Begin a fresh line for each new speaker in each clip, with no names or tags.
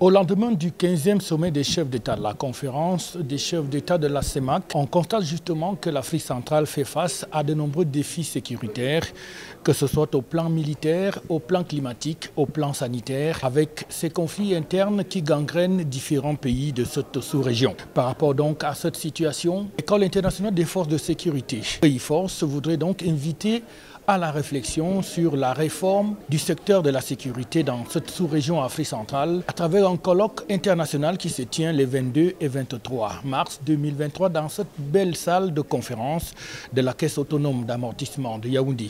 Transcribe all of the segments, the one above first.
Au lendemain du 15e sommet des chefs d'État, la conférence des chefs d'État de la CEMAC, on constate justement que l'Afrique centrale fait face à de nombreux défis sécuritaires, que ce soit au plan militaire, au plan climatique, au plan sanitaire, avec ces conflits internes qui gangrènent différents pays de cette sous-région. Par rapport donc à cette situation, l'École internationale des forces de sécurité, EIFORCE, voudrait donc inviter à la réflexion sur la réforme du secteur de la sécurité dans cette sous-région Afrique centrale à travers un colloque international qui se tient les 22 et 23 mars 2023 dans cette belle salle de conférence de la Caisse autonome d'amortissement de Yaoundé.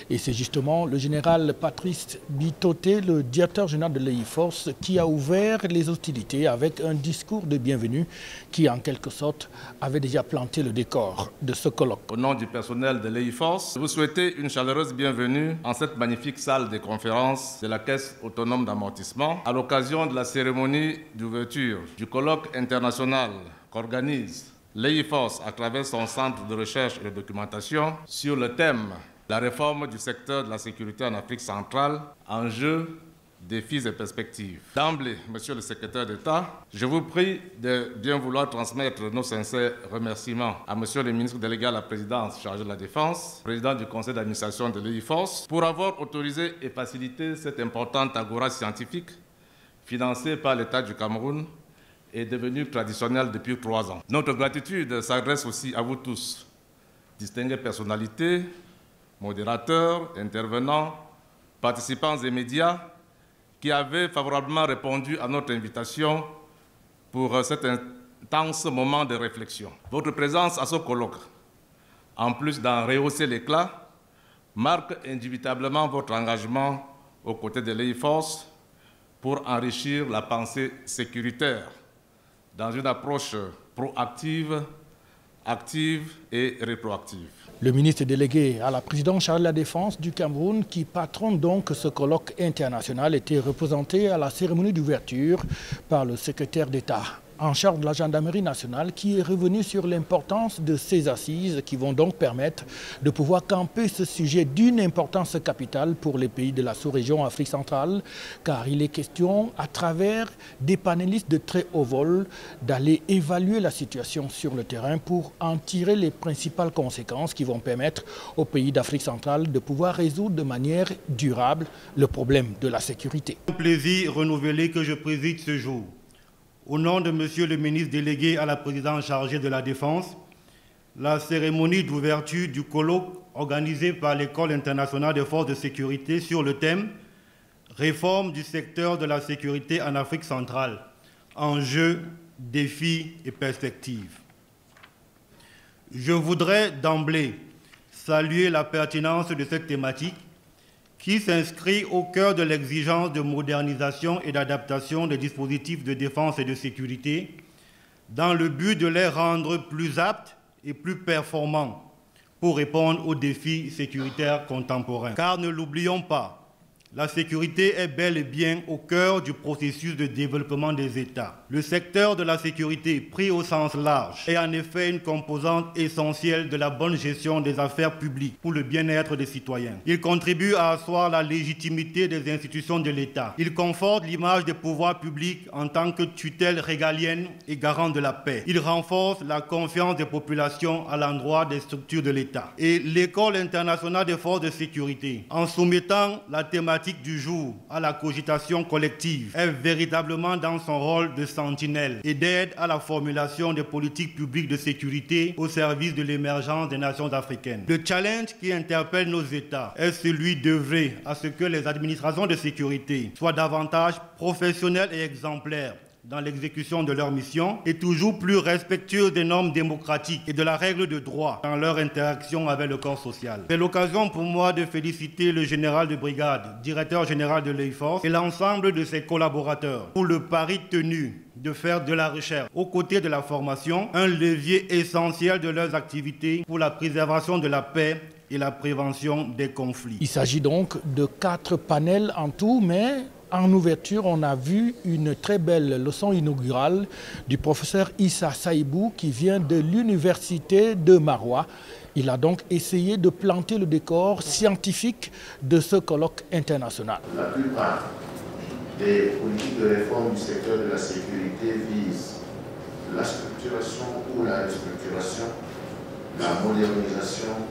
Et c'est justement le général Patrice Bitoté, le directeur général de l'EIFORCE, qui a ouvert les hostilités avec un discours de bienvenue qui, en quelque sorte, avait déjà planté le décor de ce colloque.
Au nom du personnel de l'EIFORCE, vous souhaitez une chaleureuse bienvenue en cette magnifique salle de conférence de la Caisse autonome d'amortissement à l'occasion de la cérémonie d'ouverture du colloque international qu'organise l'EIFORCE à travers son centre de recherche et de documentation sur le thème de la réforme du secteur de la sécurité en Afrique centrale, enjeux, défis et perspectives. D'emblée, Monsieur le secrétaire d'État, je vous prie de bien vouloir transmettre nos sincères remerciements à Monsieur le ministre délégué à la présidence chargé de la Défense, président du conseil d'administration de l'EIFORCE, pour avoir autorisé et facilité cette importante agora scientifique financée par l'État du Cameroun et devenue traditionnelle depuis 3 ans. Notre gratitude s'adresse aussi à vous tous, distinguées personnalités, modérateurs, intervenants, participants et médias, qui avaient favorablement répondu à notre invitation pour cet intense moment de réflexion. Votre présence à ce colloque, en plus d'en rehausser l'éclat, marque indubitablement votre engagement aux côtés de l'EIFORCE pour enrichir la pensée sécuritaire dans une approche proactive, active et rétroactive.
Le ministre délégué à la présidence chargée de la Défense du Cameroun, qui patronne donc ce colloque international, était représenté à la cérémonie d'ouverture par le secrétaire d'État en charge de la gendarmerie nationale, qui est revenu sur l'importance de ces assises qui vont donc permettre de pouvoir camper ce sujet d'une importance capitale pour les pays de la sous-région Afrique centrale, car il est question, à travers des panélistes de très haut vol, d'aller évaluer la situation sur le terrain pour en tirer les principales conséquences qui vont permettre aux pays d'Afrique centrale de pouvoir résoudre de manière durable le problème de la sécurité.
C'est un plaisir renouvelé que je préside ce jour. Au nom de Monsieur le ministre délégué à la présidence chargée de la Défense, la cérémonie d'ouverture du colloque organisé par l'École internationale des forces de sécurité sur le thème « Réforme du secteur de la sécurité en Afrique centrale, enjeux, défis et perspectives ». Je voudrais d'emblée saluer la pertinence de cette thématique qui s'inscrit au cœur de l'exigence de modernisation et d'adaptation des dispositifs de défense et de sécurité dans le but de les rendre plus aptes et plus performants pour répondre aux défis sécuritaires contemporains. Car ne l'oublions pas, la sécurité est bel et bien au cœur du processus de développement des États. Le secteur de la sécurité, pris au sens large, est en effet une composante essentielle de la bonne gestion des affaires publiques pour le bien-être des citoyens. Il contribue à asseoir la légitimité des institutions de l'État. Il conforte l'image des pouvoirs publics en tant que tutelle régalienne et garant de la paix. Il renforce la confiance des populations à l'endroit des structures de l'État. Et l'École internationale des forces de sécurité, en soumettant la thématique du jour à la cogitation collective, est véritablement dans son rôle de sentinelle et d'aide à la formulation des politiques publiques de sécurité au service de l'émergence des nations africaines. Le challenge qui interpelle nos États est celui d'œuvrer à ce que les administrations de sécurité soient davantage professionnelles et exemplaires dans l'exécution de leur mission et toujours plus respectueux des normes démocratiques et de la règle de droit dans leur interaction avec le corps social. C'est l'occasion pour moi de féliciter le général de brigade, directeur général de l'EIFORCE et l'ensemble de ses collaborateurs pour le pari tenu de faire de la recherche, aux côtés de la formation, un levier essentiel de leurs activités pour la préservation de la paix et la prévention des conflits.
Il s'agit donc de 4 panels en tout, mais en ouverture, on a vu une très belle leçon inaugurale du professeur Issa Saïbou qui vient de l'université de Maroua. Il a donc essayé de planter le décor scientifique de ce colloque international.
La plupart Les politiques de réforme du secteur de la sécurité visent la structuration ou la restructuration, la modernisation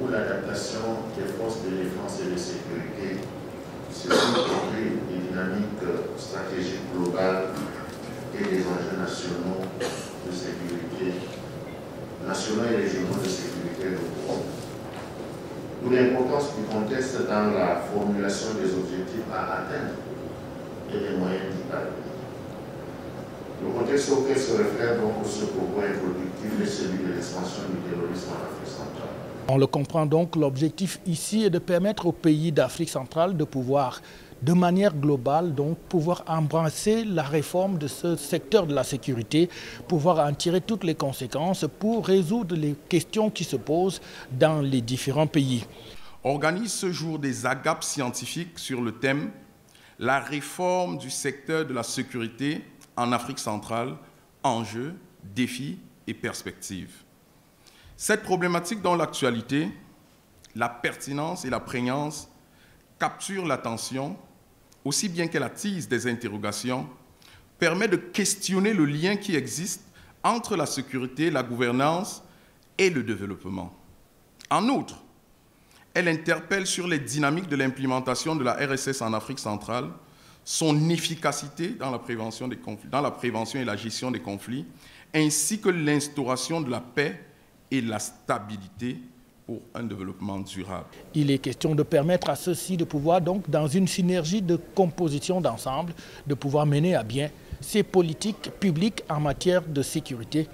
ou l'adaptation des forces de défense et de sécurité, ceci inclut les dynamiques stratégiques globales et les enjeux nationaux de sécurité, nationaux et régionaux de sécurité locaux. D'où l'importance du contexte dans la formulation des objectifs à atteindre et des moyens d'y parvenir. Le contexte auquel se réfère donc ce propos introductif est celui de l'expansion du terrorisme en Afrique centrale.
On le comprend donc, l'objectif ici est de permettre aux pays d'Afrique centrale de pouvoir, de manière globale, donc pouvoir embrasser la réforme de ce secteur de la sécurité, pouvoir en tirer toutes les conséquences pour résoudre les questions qui se posent dans les différents pays.
Organise ce jour des agapes scientifiques sur le thème « La réforme du secteur de la sécurité en Afrique centrale, enjeux, défis et perspectives ». Cette problématique dans l'actualité, la pertinence et la prégnance capturent l'attention, aussi bien qu'elle attise des interrogations, permet de questionner le lien qui existe entre la sécurité, la gouvernance et le développement. En outre, elle interpelle sur les dynamiques de l'implémentation de la RSS en Afrique centrale, son efficacité dans la prévention des conflits, dans la prévention et la gestion des conflits, ainsi que l'instauration de la paix et la stabilité pour un développement durable.
Il est question de permettre à ceux-ci de pouvoir, donc, dans une synergie de composition d'ensemble, de pouvoir mener à bien ces politiques publiques en matière de sécurité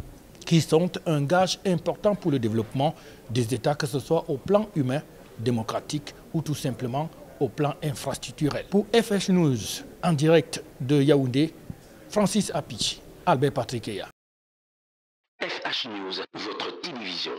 qui sont un gage important pour le développement des États, que ce soit au plan humain, démocratique ou tout simplement au plan infrastructurel. Pour FH News, en direct de Yaoundé, Francis Apichi, Albert Patrick Eya.
FH News, votre télévision.